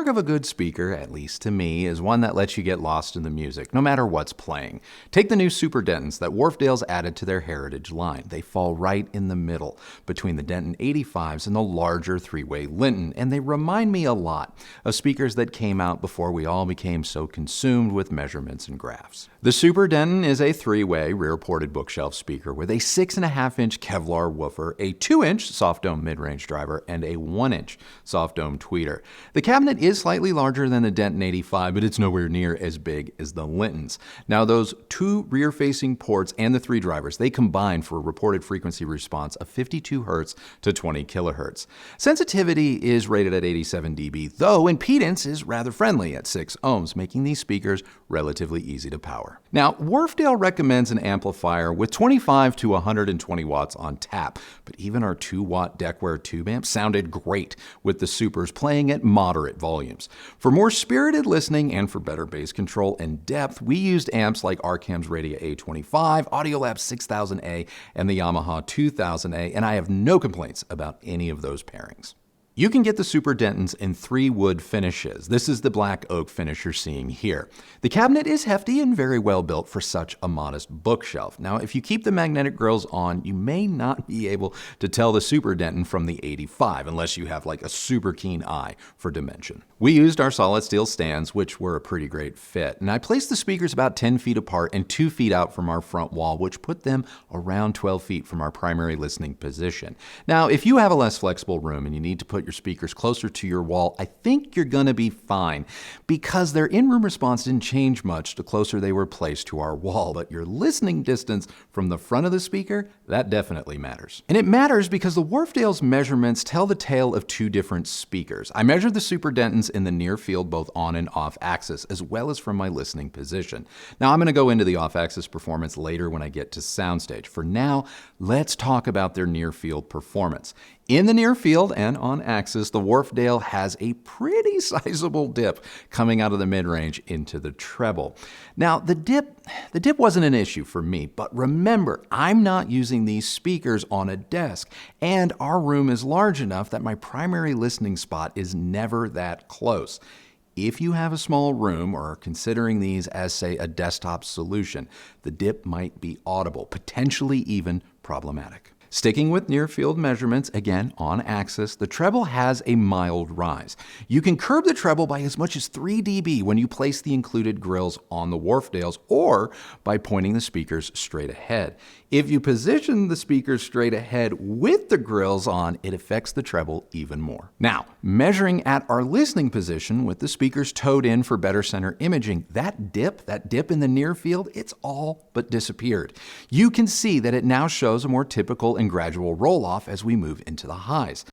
hallmark of a good speaker, at least to me, is one that lets you get lost in the music, no matter what's playing. Take the new Super Dentons that Wharfedale's added to their heritage line. They fall right in the middle, between the Denton 85s and the larger three-way Linton, and they remind me a lot of speakers that came out before we all became so consumed with measurements and graphs. The Super Denton is a three-way rear-ported bookshelf speaker with a 6.5-inch Kevlar woofer, a 2-inch soft dome mid-range driver, and a 1-inch soft dome tweeter. The cabinet is slightly larger than the Denton 85, but it's nowhere near as big as the Lintons. Now, those two rear-facing ports and the three drivers, they combine for a reported frequency response of 52 Hz to 20 kHz. Sensitivity is rated at 87 dB, though impedance is rather friendly at 6 ohms, making these speakers relatively easy to power. Now, Wharfedale recommends an amplifier with 25 to 120 watts on tap, but even our 2-watt Decware tube amp sounded great with the Supers playing at moderate volumes. For more spirited listening and for better bass control and depth, we used amps like Arcam's Radia A25, Audiolab 6000A, and the Yamaha 2000A, and I have no complaints about any of those pairings. You can get the Super Dentons in 3 wood finishes. This is the black oak finish you're seeing here. The cabinet is hefty and very well built for such a modest bookshelf. Now, if you keep the magnetic grills on, you may not be able to tell the Super Denton from the 85, unless you have like a super keen eye for dimension. We used our solid steel stands, which were a pretty great fit, and I placed the speakers about 10 feet apart and 2 feet out from our front wall, which put them around 12 feet from our primary listening position. Now, if you have a less flexible room and you need to put your speakers closer to your wall, I think you're gonna be fine, because their in-room response didn't change much the closer they were placed to our wall, but your listening distance from the front of the speaker, that definitely matters. And it matters because the Wharfedale's measurements tell the tale of 2 different speakers. I measured the Super Dentons in the near field, both on and off axis, as well as from my listening position. Now, I'm gonna go into the off-axis performance later when I get to SOUNDSTAGE. For now, let's talk about their near field performance. In the near field and on axis, the Wharfedale has a pretty sizable dip coming out of the mid-range into the treble. Now, the dip wasn't an issue for me, but remember, I'm not using these speakers on a desk, and our room is large enough that my primary listening spot is never that close. If you have a small room or are considering these as, say, a desktop solution, the dip might be audible, potentially even problematic. Sticking with near-field measurements, again on axis, the treble has a mild rise. You can curb the treble by as much as 3 dB when you place the included grills on the Wharfedales, or by pointing the speakers straight ahead. If you position the speakers straight ahead with the grills on, it affects the treble even more. Now, measuring at our listening position with the speakers towed in for better center imaging, that dip in the near field, it's all but disappeared. You can see that it now shows a more typical and gradual roll-off as we move into the highs.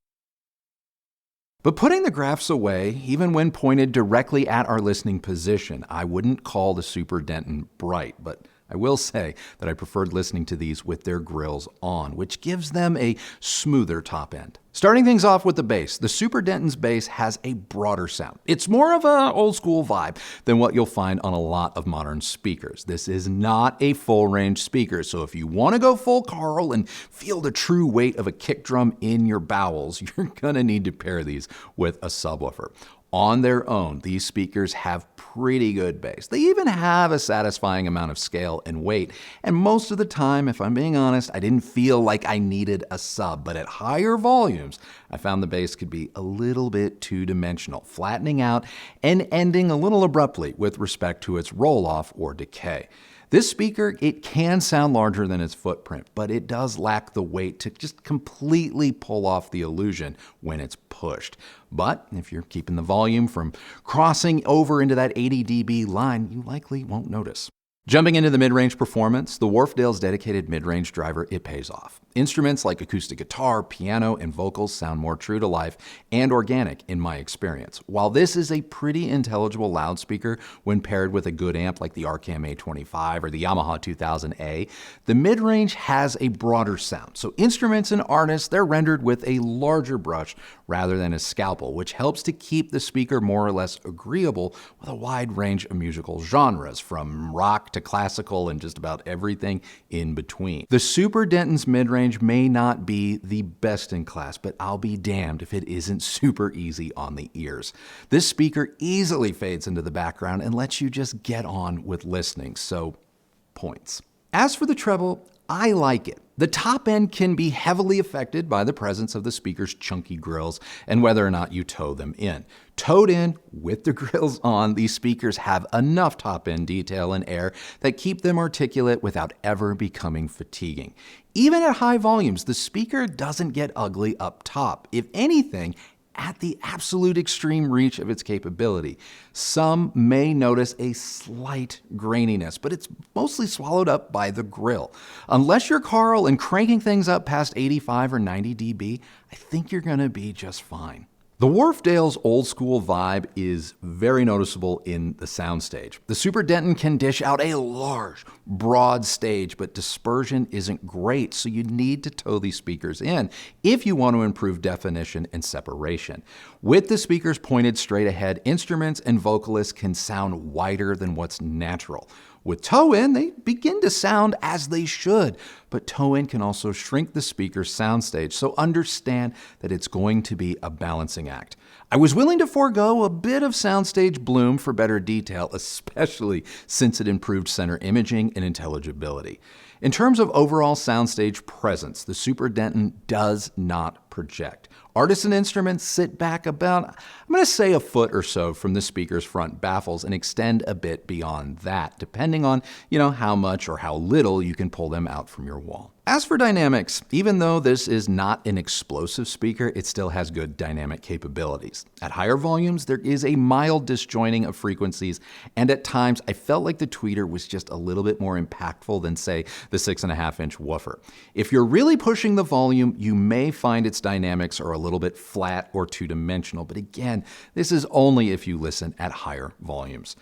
But putting the graphs away, even when pointed directly at our listening position, I wouldn't call the Super Denton bright, but I will say that I preferred listening to these with their grills on, which gives them a smoother top end. Starting things off with the bass, the Super Denton's bass has a broader sound. It's more of an old school vibe than what you'll find on a lot of modern speakers. This is not a full range speaker, so if you want to go full Carl and feel the true weight of a kick drum in your bowels, you're gonna need to pair these with a subwoofer. On their own, these speakers have pretty good bass. They even have a satisfying amount of scale and weight, and most of the time, if I'm being honest, I didn't feel like I needed a sub, but at higher volumes, I found the bass could be a little bit two-dimensional, flattening out and ending a little abruptly with respect to its roll-off or decay. This speaker, it can sound larger than its footprint, but it does lack the weight to just completely pull off the illusion when it's pushed. But if you're keeping the volume from crossing over into that 80 dB line, you likely won't notice. Jumping into the mid-range performance, the Wharfedale's dedicated mid-range driver, it pays off. Instruments like acoustic guitar, piano, and vocals sound more true to life and organic in my experience. While this is a pretty intelligible loudspeaker when paired with a good amp like the Arcam A25 or the Yamaha 2000A, the mid-range has a broader sound. So instruments and artists, they're rendered with a larger brush rather than a scalpel, which helps to keep the speaker more or less agreeable with a wide range of musical genres, from rock rock to classical and just about everything in between. The Super Denton's mid-range may not be the best in class, but I'll be damned if it isn't super easy on the ears. This speaker easily fades into the background and lets you just get on with listening, so points. As for the treble, I like it. The top end can be heavily affected by the presence of the speaker's chunky grills and whether or not you toe them in. Towed in with the grills on, these speakers have enough top end detail and air that keep them articulate without ever becoming fatiguing. Even at high volumes, the speaker doesn't get ugly up top. If anything, at the absolute extreme reach of its capability. Some may notice a slight graininess, but it's mostly swallowed up by the grill. Unless you're Carl and cranking things up past 85 or 90 dB, I think you're gonna be just fine. The Wharfedale's old school vibe is very noticeable in the soundstage. The Super Denton can dish out a large, broad stage, but dispersion isn't great, so you need to tow these speakers in if you want to improve definition and separation. With the speakers pointed straight ahead, instruments and vocalists can sound wider than what's natural. With toe-in, they begin to sound as they should, but toe-in can also shrink the speaker's soundstage, so understand that it's going to be a balancing act. I was willing to forego a bit of soundstage bloom for better detail, especially since it improved center imaging and intelligibility. In terms of overall soundstage presence, the Super Denton does not project. Artisan instruments sit back about, I'm going to say a foot or so from the speaker's front baffles and extend a bit beyond that, depending on, how much or how little you can pull them out from your wall. As for dynamics, even though this is not an explosive speaker, it still has good dynamic capabilities. At higher volumes, there is a mild disjointing of frequencies, and at times I felt like the tweeter was just a little bit more impactful than, say, the 6.5-inch woofer. If you're really pushing the volume, you may find its dynamics are a little bit flat or two-dimensional, but again, this is only if you listen at higher volumes.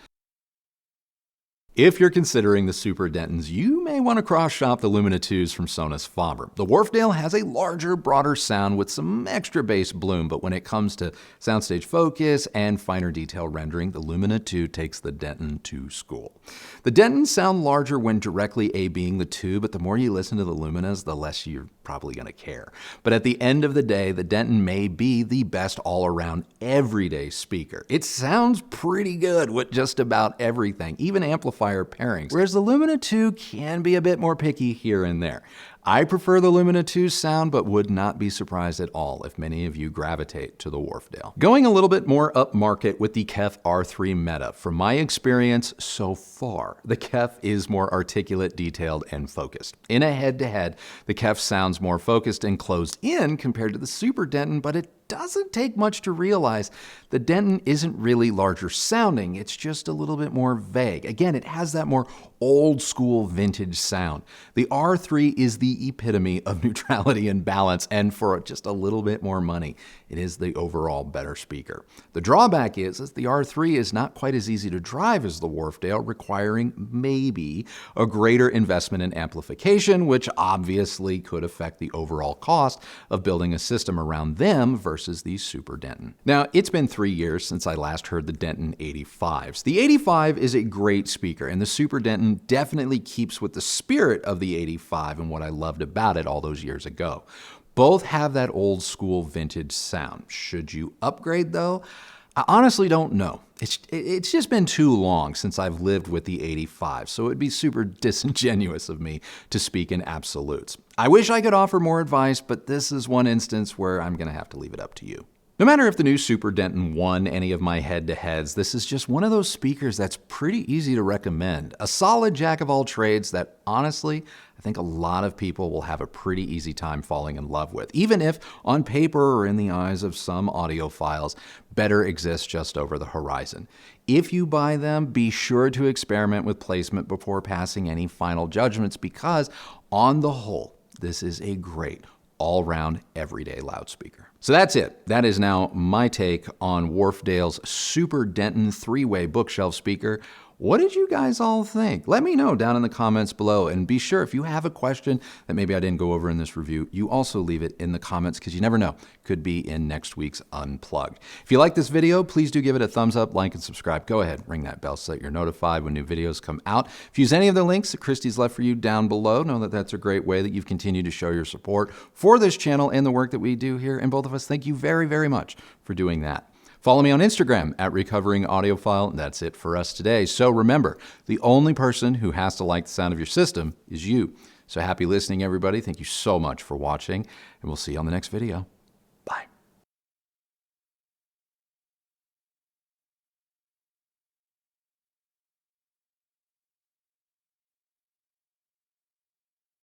If you're considering the Super Dentons, you may want to cross-shop the LUMINA 2s from SONUS FABER. The Wharfedale has a larger, broader sound with some extra bass bloom, but when it comes to soundstage focus and finer detail rendering, the LUMINA 2 takes the Denton to school. The Dentons sound larger when directly A-Bing the 2, but the more you listen to the Luminas, the less you're probably going to care. But at the end of the day, the Denton may be the best all-around everyday speaker. It sounds pretty good with just about everything, even amplifier pairings, whereas the LUMINA 2 can be a bit more picky here and there. I prefer the LUMINA 2's sound, but would not be surprised at all if many of you gravitate to the Wharfedale. Going a little bit more upmarket with the KEF R3 Meta, from my experience so far, the KEF is more articulate, detailed, and focused. In a head-to-head, the KEF sounds more focused and closed in compared to the Super Denton, but it doesn't take much to realize the Denton isn't really larger sounding, it's just a little bit more vague. Again, it has that more old school vintage sound. The R3 is the epitome of neutrality and balance, and for just a little bit more money, it is the overall better speaker. The drawback is the R3 is not quite as easy to drive as the Wharfedale, requiring maybe a greater investment in amplification, which obviously could affect the overall cost of building a system around them versus the Super Denton. Now, it's been 3 years since I last heard the Denton 85s. The 85 is a great speaker, and the Super Denton definitely keeps with the spirit of the 85 and what I loved about it all those years ago. Both have that old school vintage sound. Should you upgrade though? I honestly don't know. It's just been too long since I've lived with the 85, so it'd be super disingenuous of me to speak in absolutes. I wish I could offer more advice, but this is one instance where I'm gonna have to leave it up to you. No matter if the new Super Denton won any of my head-to-heads, this is just one of those speakers that's pretty easy to recommend. A solid jack of all trades that, honestly, I think a lot of people will have a pretty easy time falling in love with, even if on paper or in the eyes of some audiophiles, better exists just over the horizon. If you buy them, be sure to experiment with placement before passing any final judgments because, on the whole, this is a great all-round everyday loudspeaker. So that's it. That is now my take on Wharfedale's Super Denton 3-way bookshelf speaker. What did you guys all think? Let me know down in the comments below. And be sure, if you have a question that maybe I didn't go over in this review, you also leave it in the comments, because you never know, could be in next week's Unplugged. If you like this video, please do give it a thumbs up, like, and subscribe. Go ahead, ring that bell so that you're notified when new videos come out. If you use any of the links that Christy's left for you down below, know that that's a great way that you've continued to show your support for this channel and the work that we do here. And both of us, thank you very, very much for doing that. Follow me on Instagram at Recovering Audiophile. That's it for us today. So remember, the only person who has to like the sound of your system is you. So happy listening, everybody. Thank you so much for watching, and we'll see you on the next video.